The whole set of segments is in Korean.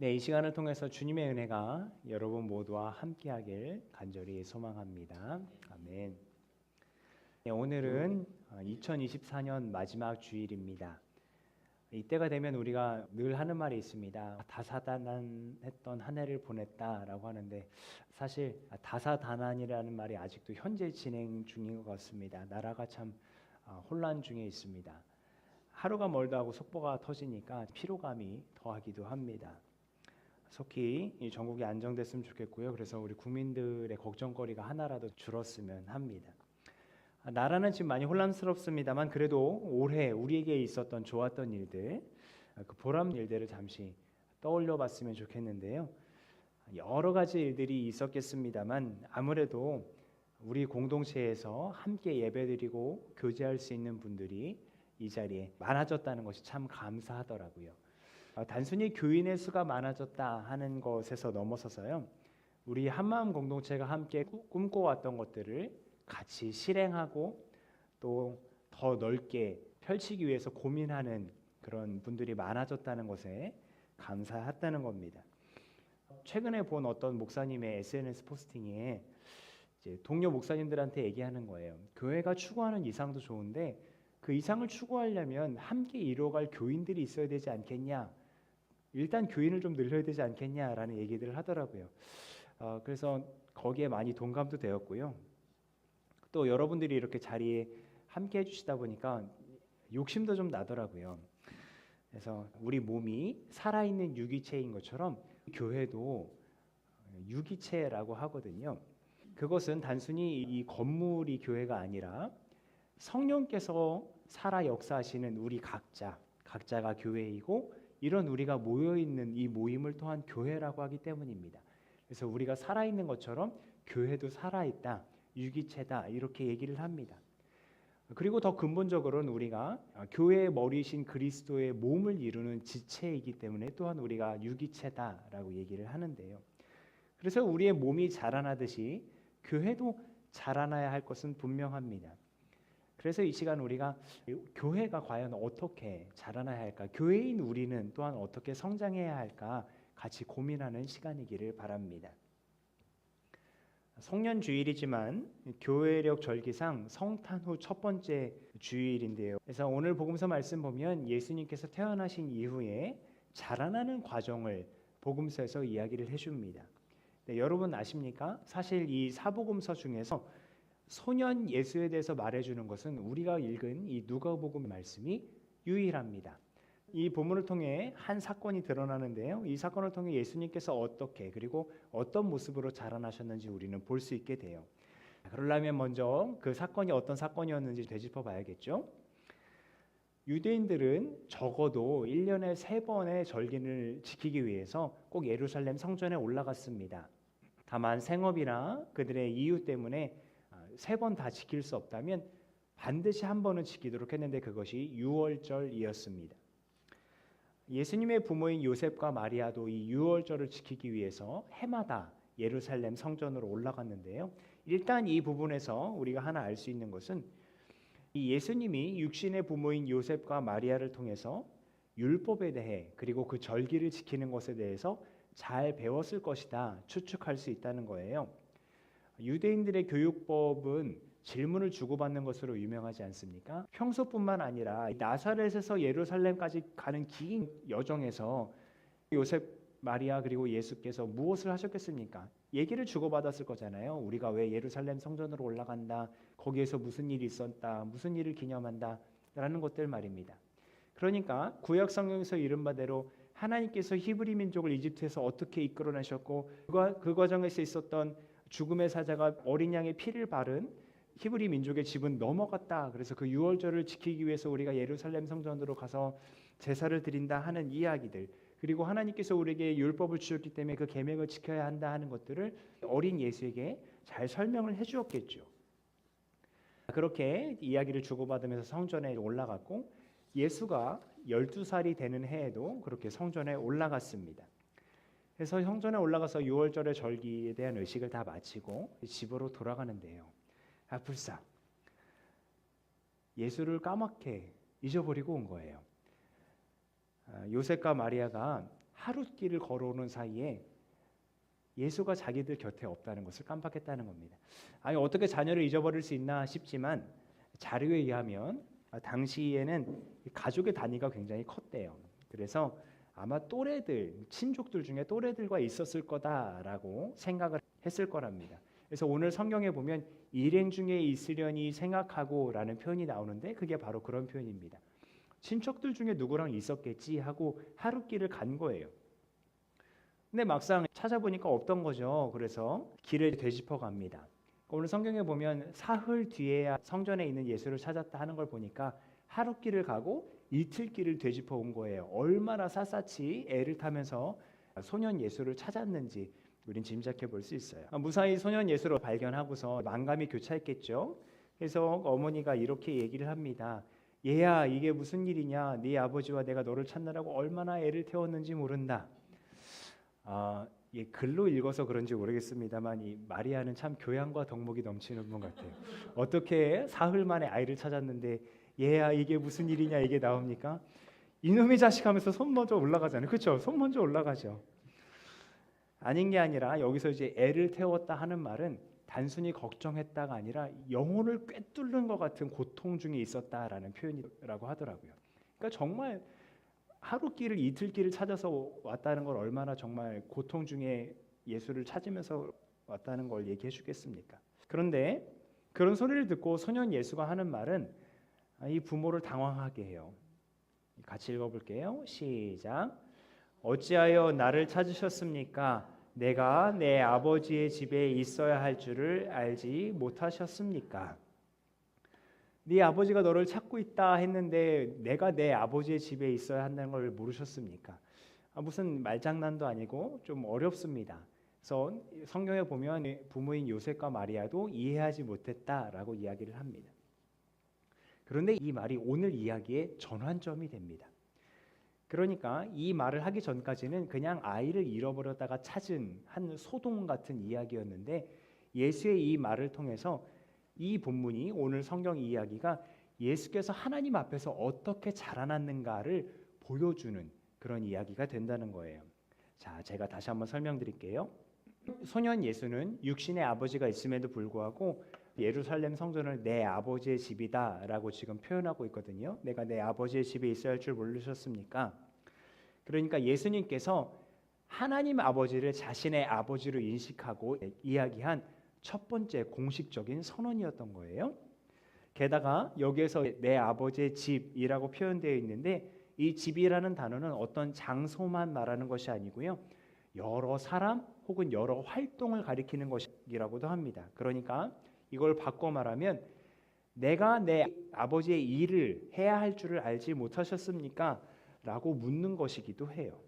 네, 이 시간을 통해서 주님의 은혜가 여러분 모두와 함께하길 간절히 소망합니다. 아멘. 네, 오늘은 2024년 마지막 주일입니다. 이때가 되면 우리가 늘 하는 말이 있습니다. 다사다난했던 한 해를 보냈다라고 하는데 사실 다사다난이라는 말이 아직도 현재 진행 중인 것 같습니다. 나라가 참 혼란 중에 있습니다. 하루가 멀다 하고 속보가 터지니까 피로감이 더하기도 합니다. 속히 이 전국이 안정됐으면 좋겠고요. 그래서 우리 국민들의 걱정거리가 하나라도 줄었으면 합니다. 나라는 지금 많이 혼란스럽습니다만 그래도 올해 우리에게 있었던 좋았던 일들, 그 보람 일들을 잠시 떠올려 봤으면 좋겠는데요. 여러 가지 일들이 있었겠습니다만 아무래도 우리 공동체에서 함께 예배드리고 교제할 수 있는 분들이 이 자리에 많아졌다는 것이 참 감사하더라고요. 단순히 교인의 수가 많아졌다 하는 것에서 넘어서서요. 우리 한마음 공동체가 함께 꿈꿔왔던 것들을 같이 실행하고 또 더 넓게 펼치기 위해서 고민하는 그런 분들이 많아졌다는 것에 감사했다는 겁니다. 최근에 본 어떤 목사님의 SNS 포스팅에 이제 동료 목사님들한테 얘기하는 거예요. 교회가 추구하는 이상도 좋은데 그 이상을 추구하려면 함께 이루어갈 교인들이 있어야 되지 않겠냐? 일단 교인을 좀 늘려야 되지 않겠냐라는 얘기들을 하더라고요. 그래서 거기에 많이 동감도 되었고요. 또 여러분들이 이렇게 자리에 함께 해주시다 보니까 욕심도 좀 나더라고요. 그래서 우리 몸이 살아있는 유기체인 것처럼 교회도 유기체라고 하거든요. 그것은 단순히 이 건물이 교회가 아니라 성령께서 살아 역사하시는 우리 각자가 교회이고 이런 우리가 모여있는 이 모임을 또한 교회라고 하기 때문입니다. 그래서 우리가 살아있는 것처럼 교회도 살아있다, 유기체다 이렇게 얘기를 합니다. 그리고 더 근본적으로는 우리가 교회의 머리이신 그리스도의 몸을 이루는 지체이기 때문에 또한 우리가 유기체다라고 얘기를 하는데요. 그래서 우리의 몸이 자라나듯이 교회도 자라나야 할 것은 분명합니다. 그래서 이 시간 우리가 교회가 과연 어떻게 자라나야 할까? 교회인 우리는 또한 어떻게 성장해야 할까? 같이 고민하는 시간이기를 바랍니다. 성년 주일이지만 교회력 절기상 성탄 후 첫 번째 주일인데요. 그래서 오늘 복음서 말씀 보면 예수님께서 태어나신 이후에 자라나는 과정을 복음서에서 이야기를 해줍니다. 네, 여러분 아십니까? 사실 이 사복음서 중에서 소년 예수에 대해서 말해주는 것은 우리가 읽은 이 누가복음 말씀이 유일합니다. 이 본문을 통해 한 사건이 드러나는데요. 이 사건을 통해 예수님께서 어떻게 그리고 어떤 모습으로 자라나셨는지 우리는 볼 수 있게 돼요. 그러려면 먼저 그 사건이 어떤 사건이었는지 되짚어 봐야겠죠. 유대인들은 적어도 1년에 3번의 절기를 지키기 위해서 꼭 예루살렘 성전에 올라갔습니다. 다만 생업이나 그들의 이유 때문에 3번 다 지킬 수 없다면 반드시 한 번은 지키도록 했는데 그것이 유월절이었습니다. 예수님의 부모인 요셉과 마리아도 이 유월절을 지키기 위해서 해마다 예루살렘 성전으로 올라갔는데요. 일단 이 부분에서 우리가 하나 알 수 있는 것은 이 예수님이 육신의 부모인 요셉과 마리아를 통해서 율법에 대해 그리고 그 절기를 지키는 것에 대해서 잘 배웠을 것이다 추측할 수 있다는 거예요. 유대인들의 교육법은 질문을 주고받는 것으로 유명하지 않습니까? 평소뿐만 아니라 나사렛에서 예루살렘까지 가는 긴 여정에서 요셉, 마리아 그리고 예수께서 무엇을 하셨겠습니까? 얘기를 주고받았을 거잖아요. 우리가 왜 예루살렘 성전으로 올라간다, 거기에서 무슨 일이 있었다, 무슨 일을 기념한다 라는 것들 말입니다. 그러니까 구약 성경에서 이른 바대로 하나님께서 히브리 민족을 이집트에서 어떻게 이끌어내셨고 그 과정에서 있었던 죽음의 사자가 어린 양의 피를 바른 히브리 민족의 집은 넘어갔다. 그래서 그 유월절을 지키기 위해서 우리가 예루살렘 성전으로 가서 제사를 드린다 하는 이야기들, 그리고 하나님께서 우리에게 율법을 주셨기 때문에 그 계명을 지켜야 한다 하는 것들을 어린 예수에게 잘 설명을 해주었겠죠. 그렇게 이야기를 주고받으면서 성전에 올라갔고 예수가 12살이 되는 해에도 그렇게 성전에 올라갔습니다. 그래서 성전에 올라가서 유월절의 절기에 대한 의식을 다 마치고 집으로 돌아가는데요. 불사 예수를 까맣게 잊어버리고 온 거예요. 요셉과 마리아가 하룻길을 걸어오는 사이에 예수가 자기들 곁에 없다는 것을 깜빡했다는 겁니다. 아니 어떻게 자녀를 잊어버릴 수 있나 싶지만 자료에 의하면 당시에는 가족의 단위가 굉장히 컸대요. 그래서 아마 또래들, 친족들 중에 또래들과 있었을 거다라고 생각을 했을 거랍니다. 그래서 오늘 성경에 보면 일행 중에 있으려니 생각하고라는 표현이 나오는데 그게 바로 그런 표현입니다. 친척들 중에 누구랑 있었겠지 하고 하룻길을 간 거예요. 근데 막상 찾아보니까 없던 거죠. 그래서 길을 되짚어 갑니다. 오늘 성경에 보면 사흘 뒤에야 성전에 있는 예수를 찾았다 하는 걸 보니까 하룻길을 가고 이틀길을 되짚어 온 거예요. 얼마나 샅샅이 애를 타면서 소년 예수를 찾았는지 우린 짐작해 볼 수 있어요. 무사히 소년 예수를 발견하고서 만감이 교차했겠죠. 그래서 어머니가 이렇게 얘기를 합니다. 얘야, 이게 무슨 일이냐? 네 아버지와 내가 너를 찾느라고 얼마나 애를 태웠는지 모른다. 글로 읽어서 그런지 모르겠습니다만 이 마리아는 참 교양과 덕목이 넘치는 분 같아요. 어떻게 사흘 만에 아이를 찾았는데 얘야 이게 무슨 일이냐 이게 나옵니까? 이놈의 자식 하면서 손 먼저 올라가잖아요. 그렇죠? 손 먼저 올라가죠. 아닌 게 아니라 여기서 이제 애를 태웠다 하는 말은 단순히 걱정했다가 아니라 영혼을 꿰뚫는 것 같은 고통 중에 있었다라는 표현이라고 하더라고요. 그러니까 정말 하루길을 이틀길을 찾아서 왔다는 걸 얼마나 정말 고통 중에 예수를 찾으면서 왔다는 걸 얘기해 주겠습니까? 그런데 그런 소리를 듣고 소년 예수가 하는 말은 이 부모를 당황하게 해요. 같이 읽어볼게요. 시작. 어찌하여 나를 찾으셨습니까? 내가 내 아버지의 집에 있어야 할 줄을 알지 못하셨습니까? 네 아버지가 너를 찾고 있다 했는데 내가 내 아버지의 집에 있어야 한다는 걸 모르셨습니까? 무슨 말장난도 아니고 좀 어렵습니다. 그래서 성경에 보면 부모인 요셉과 마리아도 이해하지 못했다라고 이야기를 합니다. 그런데 이 말이 오늘 이야기의 전환점이 됩니다. 그러니까 이 말을 하기 전까지는 그냥 아이를 잃어버렸다가 찾은 한 소동 같은 이야기였는데 예수의 이 말을 통해서 이 본문이 오늘 성경 이야기가 예수께서 하나님 앞에서 어떻게 자라났는가를 보여주는 그런 이야기가 된다는 거예요. 자, 제가 다시 한번 설명드릴게요. 소년 예수는 육신의 아버지가 있음에도 불구하고 예루살렘 성전을 내 아버지의 집이다라고 지금 표현하고 있거든요. 내가 내 아버지의 집에 있어야 할 줄 모르셨습니까? 그러니까 예수님께서 하나님 아버지를 자신의 아버지로 인식하고 이야기한 첫 번째 공식적인 선언이었던 거예요. 게다가 여기에서 내 아버지의 집이라고 표현되어 있는데 이 집이라는 단어는 어떤 장소만 말하는 것이 아니고요. 여러 사람 혹은 여러 활동을 가리키는 것이라고도 합니다. 그러니까 이걸 바꿔 말하면 내가 내 아버지의 일을 해야 할 줄을 알지 못하셨습니까? 라고 묻는 것이기도 해요.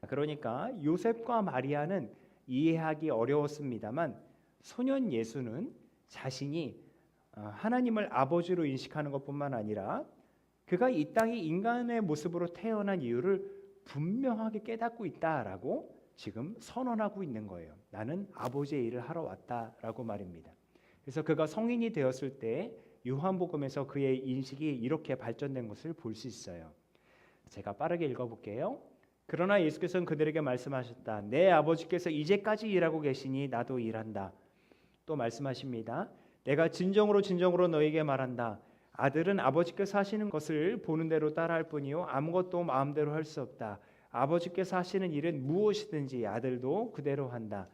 그러니까 요셉과 마리아는 이해하기 어려웠습니다만 소년 예수는 자신이 하나님을 아버지로 인식하는 것뿐만 아니라 그가 이 땅에 인간의 모습으로 태어난 이유를 분명하게 깨닫고 있다라고 지금 선언하고 있는 거예요. 나는 아버지의 일을 하러 왔다라고 말입니다. 그래서 그가 성인이 되었을 때 요한복음에서 그의 인식이 이렇게 발전된 것을 볼 수 있어요. 제가 빠르게 읽어볼게요. 그러나 예수께서는 그들에게 말씀하셨다. 내 아버지께서 이제까지 일하고 계시니 나도 일한다. 또 말씀하십니다. 내가 진정으로 너에게 말한다. 아들은 아버지께서 하시는 것을 보는 대로 따라할 뿐이요 아무것도 마음대로 할 수 없다. 아버지께서 하시는 일은 무엇이든지 아들도 그대로 한다.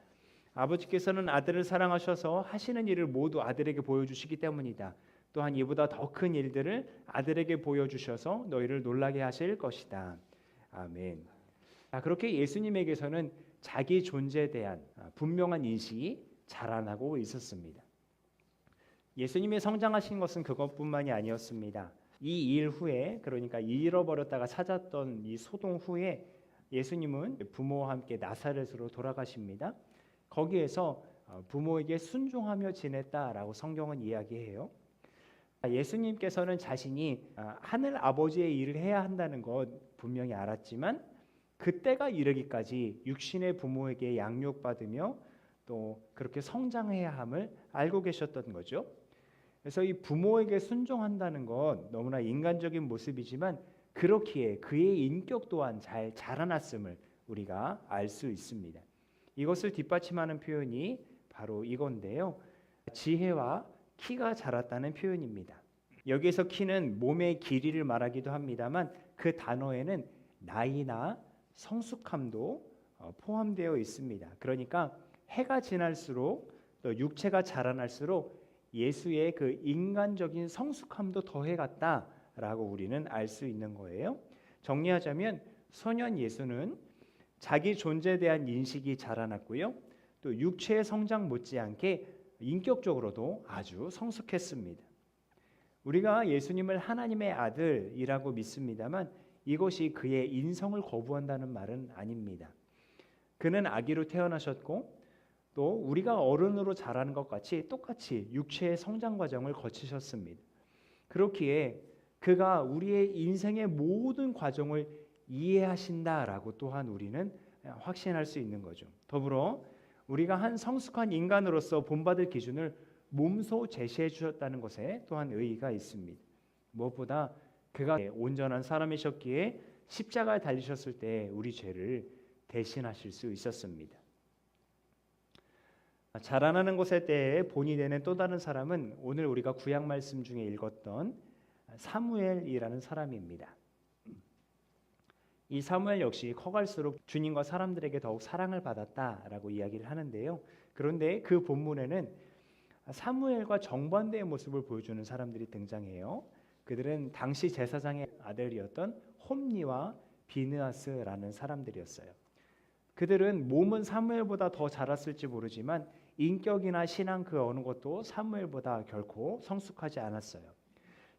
아버지께서는 아들을 사랑하셔서 하시는 일을 모두 아들에게 보여주시기 때문이다. 또한 이보다 더 큰 일들을 아들에게 보여주셔서 너희를 놀라게 하실 것이다. 아멘. 그렇게 예수님에게서는 자기 존재에 대한 분명한 인식이 자라나고 있었습니다. 예수님이 성장하신 것은 그것뿐만이 아니었습니다. 이 일 후에 그러니까 잃어버렸다가 찾았던 이 소동 후에 예수님은 부모와 함께 나사렛으로 돌아가십니다. 거기에서 부모에게 순종하며 지냈다라고 성경은 이야기해요. 예수님께서는 자신이 하늘 아버지의 일을 해야 한다는 것 분명히 알았지만 그때가 이르기까지 육신의 부모에게 양육받으며 또 그렇게 성장해야 함을 알고 계셨던 거죠. 그래서 이 부모에게 순종한다는 건 너무나 인간적인 모습이지만 그렇기에 그의 인격 또한 잘 자라났음을 우리가 알 수 있습니다. 이것을 뒷받침하는 표현이 바로 이건데요. 지혜와 키가 자랐다는 표현입니다. 여기에서 키는 몸의 길이를 말하기도 합니다만 그 단어에는 나이나 성숙함도 포함되어 있습니다. 그러니까 해가 지날수록 또 육체가 자라날수록 예수의 그 인간적인 성숙함도 더해갔다라고 우리는 알 수 있는 거예요. 정리하자면 소년 예수는 자기 존재에 대한 인식이 자라났고요. 또 육체의 성장 못지않게 인격적으로도 아주 성숙했습니다. 우리가 예수님을 하나님의 아들이라고 믿습니다만 이것이 그의 인성을 거부한다는 말은 아닙니다. 그는 아기로 태어나셨고 또 우리가 어른으로 자라는 것 같이 똑같이 육체의 성장 과정을 거치셨습니다. 그렇기에 그가 우리의 인생의 모든 과정을 이해하신다라고 또한 우리는 확신할 수 있는 거죠. 더불어 우리가 한 성숙한 인간으로서 본받을 기준을 몸소 제시해 주셨다는 것에 또한 의의가 있습니다. 무엇보다 그가 온전한 사람이셨기에 십자가에 달리셨을 때 우리 죄를 대신하실 수 있었습니다. 자라나는 것에 대해 본이 되는 또 다른 사람은 오늘 우리가 구약 말씀 중에 읽었던 사무엘이라는 사람입니다. 이 사무엘 역시 커갈수록 주님과 사람들에게 더욱 사랑을 받았다라고 이야기를 하는데요. 그런데 그 본문에는 사무엘과 정반대의 모습을 보여주는 사람들이 등장해요. 그들은 당시 제사장의 아들이었던 홈니와 비느하스라는 사람들이었어요. 그들은 몸은 사무엘보다 더 자랐을지 모르지만 인격이나 신앙 그 어느 것도 사무엘보다 결코 성숙하지 않았어요.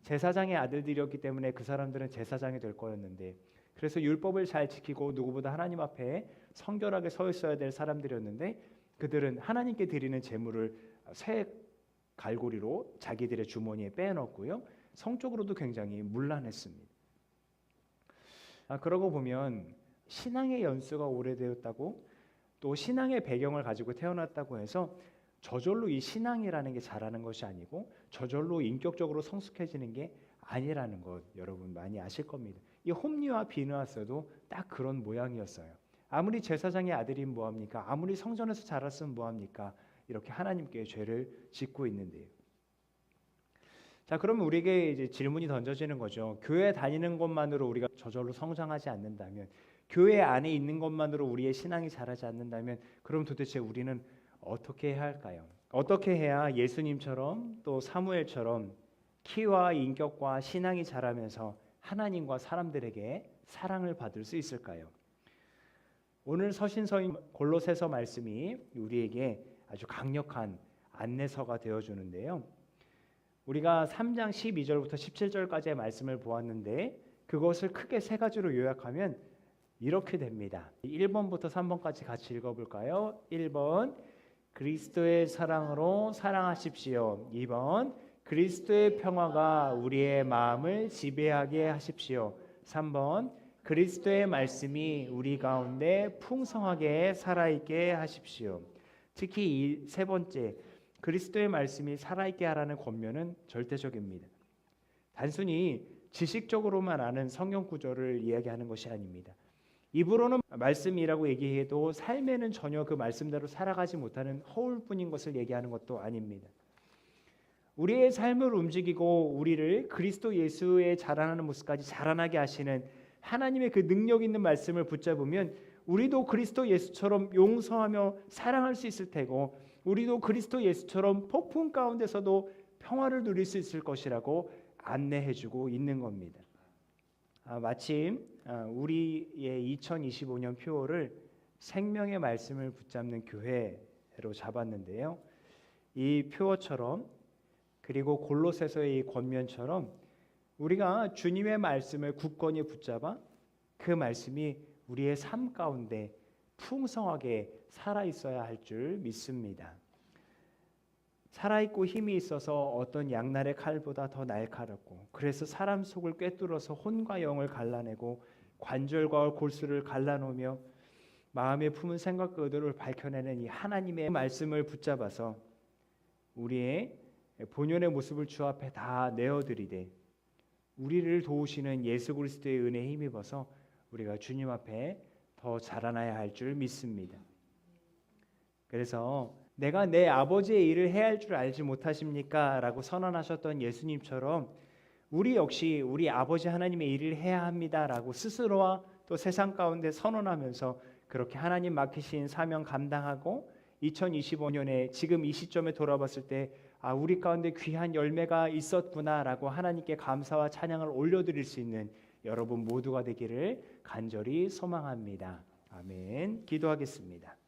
제사장의 아들들이었기 때문에 그 사람들은 제사장이 될 거였는데 그래서 율법을 잘 지키고 누구보다 하나님 앞에 성결하게 서 있어야 될 사람들이었는데 그들은 하나님께 드리는 제물을 새 갈고리로 자기들의 주머니에 빼넣었고요. 성적으로도 굉장히 문란했습니다. 그러고 보면 신앙의 연수가 오래되었다고 또 신앙의 배경을 가지고 태어났다고 해서 저절로 이 신앙이라는 게 자라는 것이 아니고 저절로 인격적으로 성숙해지는 게 아니라는 것 여러분 많이 아실 겁니다. 이 홈리와 비느하스도 딱 그런 모양이었어요. 아무리 제사장의 아들이면 뭐합니까? 아무리 성전에서 자랐으면 뭐합니까? 이렇게 하나님께 죄를 짓고 있는데요. 자, 그러면 우리에게 이제 질문이 던져지는 거죠. 교회 다니는 것만으로 우리가 저절로 성장하지 않는다면, 교회 안에 있는 것만으로 우리의 신앙이 자라지 않는다면, 그럼 도대체 우리는 어떻게 해야 할까요? 어떻게 해야 예수님처럼 또 사무엘처럼 키와 인격과 신앙이 자라면서 하나님과 사람들에게 사랑을 받을 수 있을까요? 오늘 서신서인 골로새서 말씀이 우리에게 아주 강력한 안내서가 되어주는데요. 우리가 3장 12절부터 17절까지의 말씀을 보았는데 그것을 크게 세 가지로 요약하면 이렇게 됩니다. 1번부터 3번까지 같이 읽어볼까요? 1번 그리스도의 사랑으로 사랑하십시오. 2번 그리스도의 평화가 우리의 마음을 지배하게 하십시오. 3번 그리스도의 말씀이 우리 가운데 풍성하게 살아있게 하십시오. 특히 이 세 번째 그리스도의 말씀이 살아있게 하라는 권면은 절대적입니다. 단순히 지식적으로만 아는 성경 구절을 이야기하는 것이 아닙니다. 입으로는 말씀이라고 얘기해도 삶에는 전혀 그 말씀대로 살아가지 못하는 허울뿐인 것을 얘기하는 것도 아닙니다. 우리의 삶을 움직이고 우리를 그리스도 예수의 자라나는 모습까지 자라나게 하시는 하나님의 그 능력 있는 말씀을 붙잡으면 우리도 그리스도 예수처럼 용서하며 사랑할 수 있을 테고 우리도 그리스도 예수처럼 폭풍 가운데서도 평화를 누릴 수 있을 것이라고 안내해주고 있는 겁니다. 마침 우리의 2025년 표어를 생명의 말씀을 붙잡는 교회로 잡았는데요. 이 표어처럼 그리고 골로새서의 이 권면처럼 우리가 주님의 말씀을 굳건히 붙잡아 그 말씀이 우리의 삶 가운데 풍성하게 살아있어야 할 줄 믿습니다. 살아있고 힘이 있어서 어떤 양날의 칼보다 더 날카롭고 그래서 사람 속을 꿰뚫어서 혼과 영을 갈라내고 관절과 골수를 갈라놓으며 마음에 품은 생각과 의도를 밝혀내는 이 하나님의 말씀을 붙잡아서 우리의 본연의 모습을 주 앞에 다 내어드리되 우리를 도우시는 예수 그리스도의 은혜에 힘입어서 우리가 주님 앞에 더 자라나야 할 줄 믿습니다. 그래서 내가 내 아버지의 일을 해야 할 줄 알지 못하십니까? 라고 선언하셨던 예수님처럼 우리 역시 우리 아버지 하나님의 일을 해야 합니다라고 스스로와 또 세상 가운데 선언하면서 그렇게 하나님 맡기신 사명 감당하고 2025년에 지금 이 시점에 돌아봤을 때 우리 가운데 귀한 열매가 있었구나라고 하나님께 감사와 찬양을 올려드릴 수 있는 여러분 모두가 되기를 간절히 소망합니다. 아멘. 기도하겠습니다.